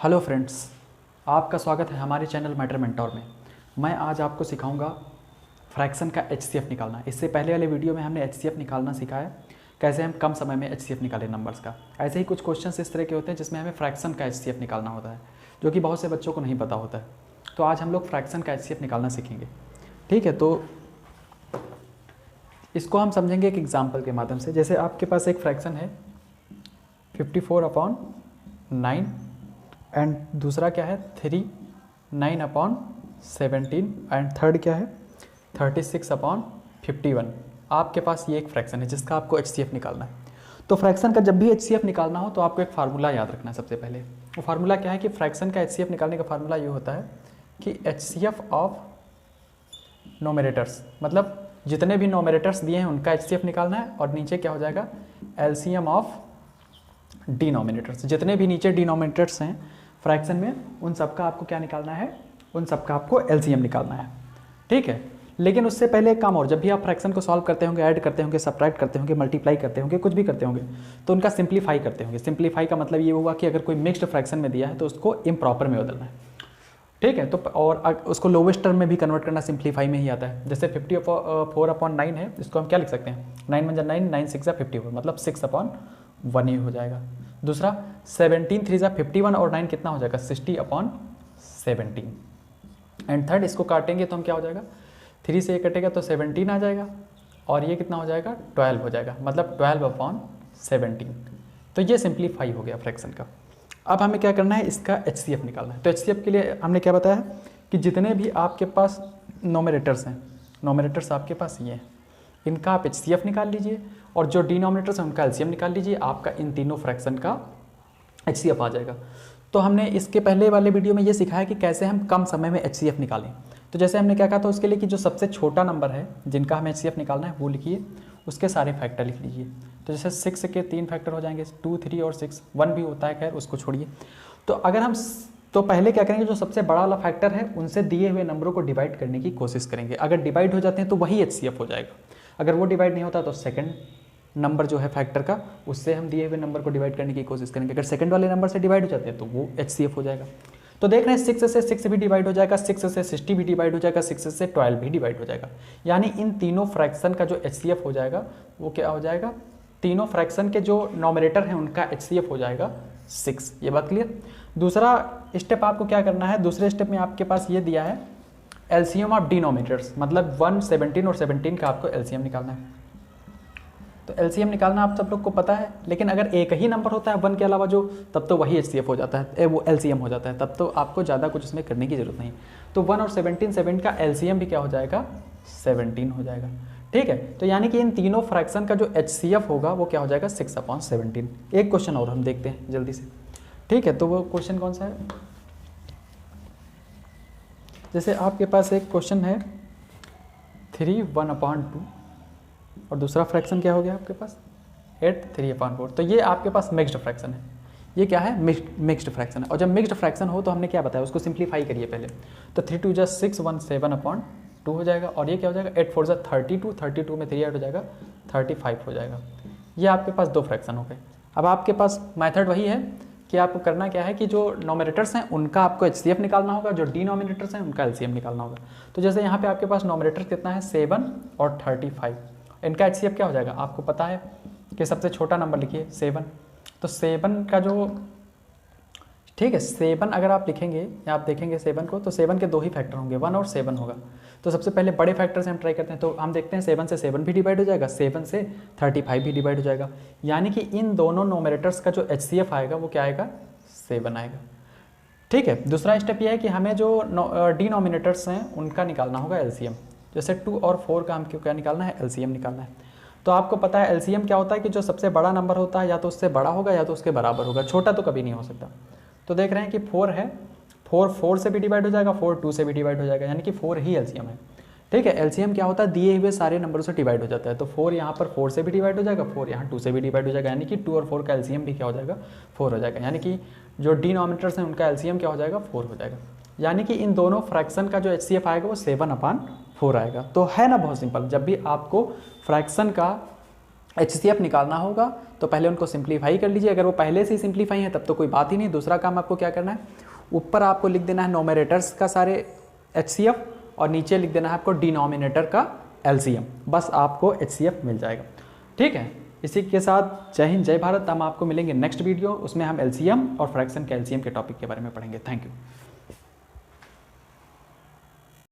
Hello friends, आपका स्वागत है हमारे चैनल मैटर मेंटोर में। मैं आज आपको सिखाऊंगा फ्रैक्शन का एचसीएफ निकालना। इससे पहले वाले वीडियो में हमने एचसीएफ निकालना सिखाया, कैसे हम कम समय में एचसीएफ निकालें नंबर्स का। ऐसे ही कुछ क्वेश्चंस इस तरह के होते हैं जिसमें हमें फ्रैक्शन का एचसीएफ निकालना होता है, जो कि बहुत से बच्चों को नहीं पता होता है। तो आज हम लोग फ्रैक्शन का एचसीएफ निकालना सीखेंगे। ठीक है, तो इसको हम समझेंगे एक एग्जाम्पल के माध्यम से। जैसे आपके पास एक फ्रैक्शन है 54/9 एंड दूसरा क्या है 9/17 एंड थर्ड क्या है 36/51। आपके पास ये एक फ्रैक्शन है जिसका आपको एचसीएफ निकालना है। तो फ्रैक्शन का जब भी एचसीएफ निकालना हो तो आपको एक फार्मूला याद रखना है। सबसे पहले वो फार्मूला क्या है कि फ्रैक्शन का एचसीएफ निकालने का फार्मूला ये होता है कि एचसीएफ ऑफ नोमिनेटर्स, मतलब जितने भी नोमिनेटर्स दिए हैं उनका एचसीएफ निकालना है, और नीचे क्या हो जाएगा एलसीएम ऑफ डिनोमिनेटर्स। जितने भी नीचे डिनोमिनेटर्स हैं फ्रैक्शन में उन सबका आपको क्या निकालना है, उन सबका आपको एलसीएम निकालना है। ठीक है, लेकिन उससे पहले एक काम और, जब भी आप फ्रैक्शन को सॉल्व करते होंगे, ऐड करते होंगे, सब्ट्रैक्ट करते होंगे, मल्टीप्लाई करते होंगे, कुछ भी करते होंगे, तो उनका सिंप्लीफाई करते होंगे। सिंप्लीफाई का मतलब ये हुआ कि अगर कोई मिक्स्ड फ्रैक्शन में दिया है तो उसको इम्प्रॉपर में बदलना है। ठीक है, तो और उसको लोवेस्ट टर्म में भी कन्वर्ट करना सिंप्लीफाई में ही आता है। जैसे 54/9 है, इसको हम क्या लिख सकते हैं 9 × 9 9 6 54, मतलब 6/1 ही हो जाएगा। दूसरा 17 3 51 और 9 कितना हो जाएगा 60/17। एंड थर्ड इसको काटेंगे तो हम क्या हो जाएगा 3 से ये कटेगा तो 17 आ जाएगा, और ये कितना हो जाएगा 12 हो जाएगा, मतलब 12/17। तो ये सिंप्लीफाई हो गया फ्रैक्शन का। अब हमें क्या करना है, इसका एचसीएफ निकालना है। तो एचसीएफ के लिए हमने क्या बताया कि जितने भी आपके पास नोमिनेटर्स हैं, नोमिनेटर्स आपके पास ये हैं, इनका आप एचसीएफ निकाल लीजिए, और जो डिनोमिनेटर्स हैं उनका एलसीएम निकाल लीजिए। आपका इन तीनों फ्रैक्शन का एचसीएफ आ जाएगा। तो हमने इसके पहले वाले वीडियो में ये सिखाया कि कैसे हम कम समय में एचसीएफ निकालें। तो जैसे हमने क्या कहा था उसके लिए कि जो सबसे छोटा नंबर है जिनका हमें एचसीएफ निकालना है वो लिखिए, उसके सारे फैक्टर लिख लीजिए। तो जैसे 6 के 3 फैक्टर हो जाएंगे, 2 3 और 6, 1 भी होता है, खैर उसको छोड़िए। तो अगर हम तो पहले क्या करेंगे, जो सबसे बड़ा वाला फैक्टर है उनसे दिए हुए नंबरों को डिवाइड करने की कोशिश करेंगे। अगर डिवाइड हो जाते हैं तो वही एचसीएफ हो जाएगा। अगर वो डिवाइड नहीं होता तो सेकंड नंबर जो है फैक्टर का, उससे हम दिए हुए नंबर को डिवाइड करने की कोशिश करेंगे। अगर सेकंड वाले नंबर से डिवाइड हो जाते हैं तो वो एचसीएफ हो जाएगा। तो देख रहे हैं 6 से 6 भी डिवाइड हो जाएगा, 6 से 60 भी डिवाइड हो जाएगा, 6 से 12 भी डिवाइड हो जाएगा। यानी इन तीनों फ्रैक्शन का जो एचसीएफ हो जाएगा वो क्या हो जाएगा, तीनों फ्रैक्शन के जो नॉमिनेटर हैं उनका एचसीएफ हो जाएगा 6। ये बात क्लियर। दूसरा स्टेप आपको क्या करना है, दूसरे स्टेप में आपके पास ये दिया है एलसीएम ऑफ डिनोमिनेटर्स, मतलब 1 17 और 17 का आपको एलसीएम निकालना है। तो एलसीएम निकालना आप सब लोग को पता है, लेकिन अगर एक ही नंबर होता है 1 के अलावा जो, तब तो वही एचसीएफ हो जाता है, वो एलसीएम हो जाता है, तब तो आपको ज़्यादा कुछ उसमें करने की जरूरत नहीं। तो 1 और 17 7 का एलसीएम भी क्या हो जाएगा 17 हो जाएगा। ठीक है, तो यानी कि इन तीनों फ्रैक्शन का जो एचसीएफ होगा वो क्या हो जाएगा 6/17। एक क्वेश्चन और हम देखते हैं जल्दी से। ठीक है, तो वो क्वेश्चन कौन सा है, जैसे आपके पास एक क्वेश्चन है 3 1/2 और दूसरा फ्रैक्शन क्या हो गया आपके पास 8 3/4। तो ये आपके पास मिक्स्ड फ्रैक्शन है। ये क्या है मिक्स्ड फ्रैक्शन है। और जब मिक्स्ड फ्रैक्शन हो तो हमने क्या बताया, उसको सिंप्लीफाई करिए पहले। तो 3 2 6 1 7/2 हो जाएगा, और ये क्या हो जाएगा 8 4 32, 32 में 3 ऐड हो जाएगा 35 हो जाएगा। ये आपके पास दो फ्रैक्शन हो गए। अब आपके पास मेथड वही है कि आपको करना क्या है कि जो नॉमिनेटर्स हैं उनका आपको एचसीएफ निकालना होगा, जो डिनोमिनेटर्स हैं उनका एलसीएम निकालना होगा। तो जैसे यहाँ पे आपके पास नॉमिनेटर कितना है 7 और 35, इनका एचसीएफ क्या हो जाएगा, आपको पता है कि सबसे छोटा नंबर लिखिए 7। तो 7 का जो, ठीक है 7 अगर आप लिखेंगे या आप देखेंगे 7 को, तो 7 के दो ही फैक्टर होंगे, 1 और 7 होगा। तो सबसे पहले बड़े फैक्टर से हम ट्राई करते हैं। तो हम देखते हैं 7 से 7 भी डिवाइड हो जाएगा, 7 से 35 भी डिवाइड हो जाएगा। यानी कि इन दोनों नोमिनेटर्स का जो एचसीएफ आएगा वो क्या आएगा 7 आएगा। ठीक है, दूसरा स्टेप ये है कि हमें जो डिनोमिनेटर्स हैं उनका निकालना होगा एलसीएम। जैसे 2 और 4 का हमको क्या निकालना है, एलसीएम निकालना है। तो आपको पता है एलसीएम क्या होता है कि जो सबसे बड़ा नंबर होता है या तो उससे बड़ा होगा या तो उसके बराबर होगा, छोटा तो कभी नहीं हो सकता। तो देख रहे हैं कि 4 है, 4 से भी डिवाइड हो जाएगा, 4 2 से भी डिवाइड हो जाएगा, यानी कि 4 ही एलसीएम है। ठीक है, एलसीएम क्या होता है, दिए हुए सारे नंबरों से डिवाइड हो जाता है। तो 4 यहाँ पर 4 से भी डिवाइड हो जाएगा, 4 यहाँ 2 से भी डिवाइड हो जाएगा, यानी कि 2 और 4 का एलसीएम भी क्या हो जाएगा 4 हो जाएगा। यानी कि जो डिनोमिनेटर्स हैं उनका एलसीएम क्या हो जाएगा 4 हो जाएगा। यानी कि इन दोनों फ्रैक्शन का जो एचसीएफ आएगा वो 7/4 आएगा। तो है ना बहुत सिंपल, जब भी आपको फ्रैक्शन का HCF निकालना होगा तो पहले उनको सिंप्लीफाई कर लीजिए। अगर वो पहले से ही सिंप्लीफाई है तब तो कोई बात ही नहीं। दूसरा काम आपको क्या करना है, ऊपर आपको लिख देना है नोमिनेटर्स का सारे HCF और नीचे लिख देना है आपको डिनोमिनेटर का LCM। बस आपको HCF मिल जाएगा। ठीक है, इसी के साथ जय हिंद जय भारत। हम आपको मिलेंगे नेक्स्ट वीडियो, उसमें हम LCM और फ्रैक्शन के LCM के टॉपिक के बारे में पढ़ेंगे। Thank you.